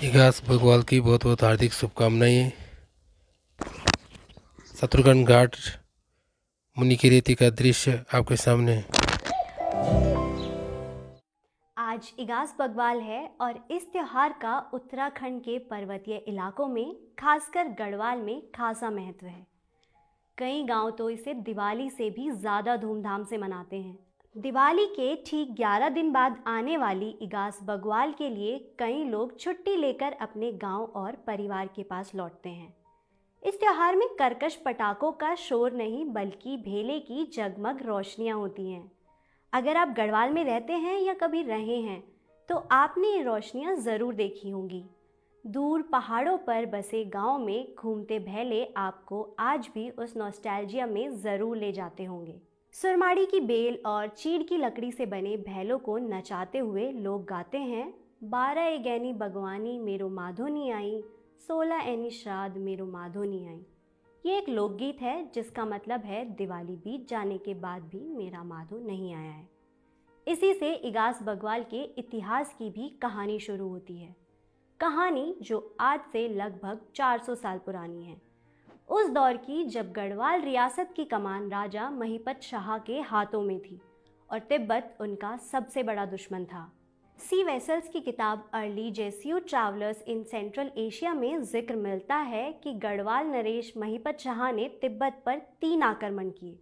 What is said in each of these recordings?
इगास बग्वाल की बहुत बहुत हार्दिक शुभकामनाएं। शत्रुघ्न घाट मुनि की रेती का दृश्य आपके सामने। आज इगास बग्वाल है और इस त्योहार का उत्तराखंड के पर्वतीय इलाकों में खासकर गढ़वाल में खासा महत्व है। कई गांव तो इसे दिवाली से भी ज़्यादा धूमधाम से मनाते हैं। दिवाली के ठीक 11 दिन बाद आने वाली इगास बग्वाल के लिए कई लोग छुट्टी लेकर अपने गांव और परिवार के पास लौटते हैं। इस त्योहार में कर्कश पटाखों का शोर नहीं बल्कि भेले की जगमग रोशनियां होती हैं। अगर आप गढ़वाल में रहते हैं या कभी रहे हैं तो आपने ये रोशनियां ज़रूर देखी होंगी। दूर पहाड़ों पर बसे गांव में घूमते भैले आपको आज भी उस नॉस्टैल्जिया में ज़रूर ले जाते होंगे। सुरमाड़ी की बेल और चीड़ की लकड़ी से बने भैलों को नचाते हुए लोग गाते हैं, 12 एगैनी भगवानी मेरो माधोनी आई, 16 एनी श्राद्ध मेरो माधोनी आई। ये एक लोकगीत है जिसका मतलब है दिवाली बीत जाने के बाद भी मेरा माधो नहीं आया है। इसी से इगास बग्वाल के इतिहास की भी कहानी शुरू होती है। कहानी जो आज से लगभग 400 साल पुरानी है। उस दौर की जब गढ़वाल रियासत की कमान राजा महिपत शाह के हाथों में थी और तिब्बत उनका सबसे बड़ा दुश्मन था। सी वेसल्स की किताब early Jesuit travellers in Central Asia में जिक्र मिलता है कि गढ़वाल नरेश महिपत शाह ने तिब्बत पर 3 आक्रमण किए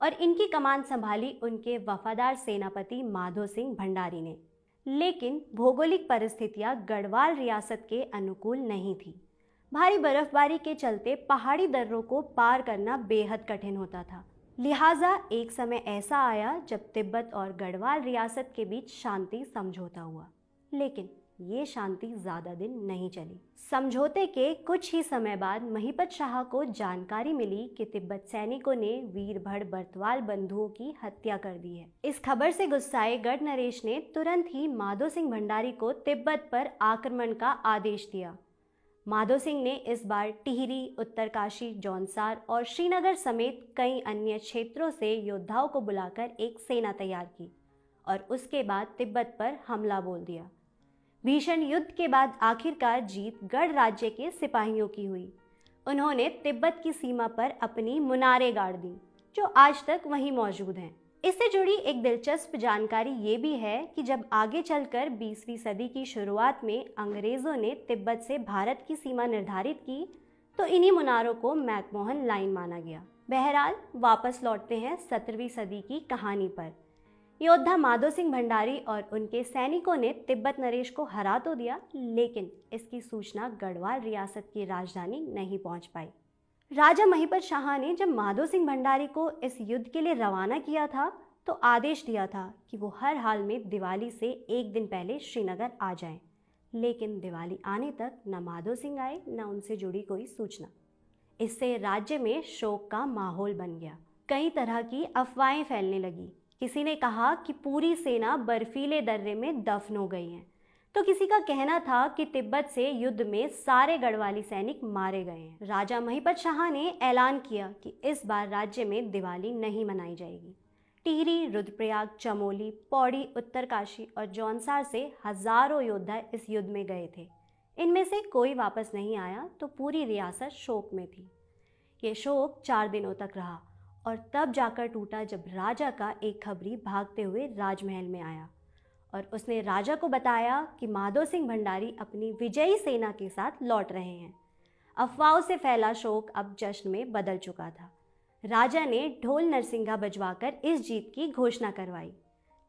और इनकी कमान संभाली उनके वफादार सेनापति माधो सिंह भंडारी ने। लेकिन भौगोलिक परिस्थितियां गढ़वाल रियासत के अनुकूल नहीं थी। भारी बर्फबारी के चलते पहाड़ी दर्रों को पार करना बेहद कठिन होता था। लिहाजा एक समय ऐसा आया जब तिब्बत और गढ़वाल रियासत के बीच शांति समझौता हुआ, लेकिन ये शांति ज़्यादा दिन नहीं चली। समझौते के कुछ ही समय बाद महिपत शाह को जानकारी मिली कि तिब्बत सैनिकों ने वीरभड़ बर्तवाल बंधुओं की हत्या कर दी है। इस खबर से गुस्साए गढ़ नरेश ने तुरंत ही माधो सिंह भंडारी को तिब्बत पर आक्रमण का आदेश दिया। माधो सिंह ने इस बार टिहरी, उत्तरकाशी, जौनसार और श्रीनगर समेत कई अन्य क्षेत्रों से योद्धाओं को बुलाकर एक सेना तैयार की और उसके बाद तिब्बत पर हमला बोल दिया। भीषण युद्ध के बाद आखिरकार जीत गढ़ राज्य के सिपाहियों की हुई। उन्होंने तिब्बत की सीमा पर अपनी मुनारें गाड़ दी जो आज तक वहीं मौजूद हैं। इससे जुड़ी एक दिलचस्प जानकारी ये भी है कि जब आगे चलकर 20वीं सदी की शुरुआत में अंग्रेज़ों ने तिब्बत से भारत की सीमा निर्धारित की तो इन्हीं मुनारों को मैकमोहन लाइन माना गया। बहरहाल वापस लौटते हैं 17वीं सदी की कहानी पर। योद्धा माधो सिंह भंडारी और उनके सैनिकों ने तिब्बत नरेश को हरा तो दिया, लेकिन इसकी सूचना गढ़वाल रियासत की राजधानी नहीं पहुंच पाई। राजा महिपत शाह ने जब माधो सिंह भंडारी को इस युद्ध के लिए रवाना किया था तो आदेश दिया था कि वो हर हाल में दिवाली से एक दिन पहले श्रीनगर आ जाएं। लेकिन दिवाली आने तक न माधो सिंह आए न उनसे जुड़ी कोई सूचना। इससे राज्य में शोक का माहौल बन गया। कई तरह की अफवाहें फैलने लगी। किसी ने कहा कि पूरी सेना बर्फीले दर्रे में दफन हो गई है, तो किसी का कहना था कि तिब्बत से युद्ध में सारे गढ़वाली सैनिक मारे गए हैं। राजा महिपत शाह ने ऐलान किया कि इस बार राज्य में दिवाली नहीं मनाई जाएगी। टिहरी, रुद्रप्रयाग, चमोली, पौड़ी, उत्तरकाशी और जौनसार से हजारों योद्धा इस युद्ध में गए थे। इनमें से कोई वापस नहीं आया तो पूरी रियासत शोक में थी। ये शोक 4 दिनों तक रहा और तब जाकर टूटा जब राजा का एक खबरी भागते हुए राजमहल में आया और उसने राजा को बताया कि माधो सिंह भंडारी अपनी विजयी सेना के साथ लौट रहे हैं। अफवाहों से फैला शोक अब जश्न में बदल चुका था। राजा ने ढोल नरसिंघा बजवाकर इस जीत की घोषणा करवाई।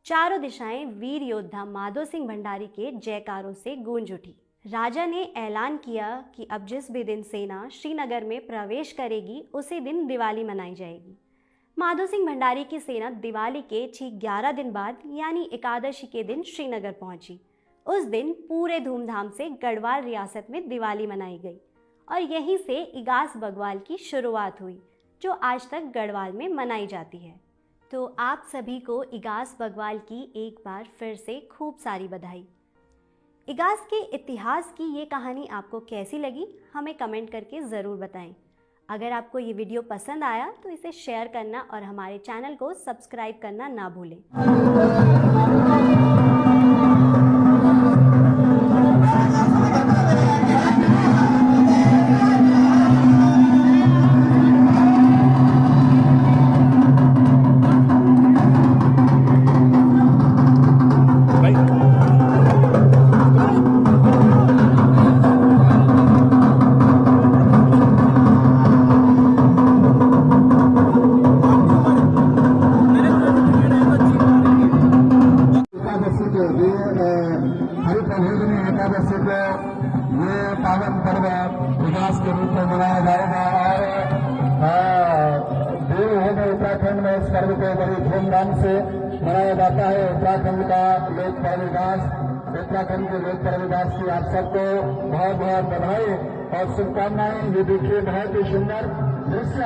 चारों दिशाएं वीर योद्धा माधो सिंह भंडारी के जयकारों से गूंज उठी। राजा ने ऐलान किया कि अब जिस भी दिन सेना श्रीनगर में प्रवेश करेगी उसी दिन दिवाली मनाई जाएगी। माधो सिंह भंडारी की सेना दिवाली के ठीक 11 दिन बाद यानी एकादशी के दिन श्रीनगर पहुंची। उस दिन पूरे धूमधाम से गढ़वाल रियासत में दिवाली मनाई गई और यहीं से इगास बग्वाल की शुरुआत हुई जो आज तक गढ़वाल में मनाई जाती है। तो आप सभी को इगास बग्वाल की एक बार फिर से खूब सारी बधाई। इगास के इतिहास की ये कहानी आपको कैसी लगी हमें कमेंट करके ज़रूर बताएं। अगर आपको ये वीडियो पसंद आया तो इसे शेयर करना और हमारे चैनल को सब्सक्राइब करना ना भूलें। हरि प्रबोधिनी एकादशी को ये पावन पर्व विकास के रूप में मनाया जाएगा और देवभूमि उत्तराखंड में इस पर्व को बड़ी धूमधाम से मनाया जाता है। उत्तराखंड का लोक पर्व विकास, उत्तराखंड के लोक पर्व विकास की आप सबको बहुत बहुत बधाई और शुभकामनाएं। ये देखिए बहुत ही सुंदर दृश्य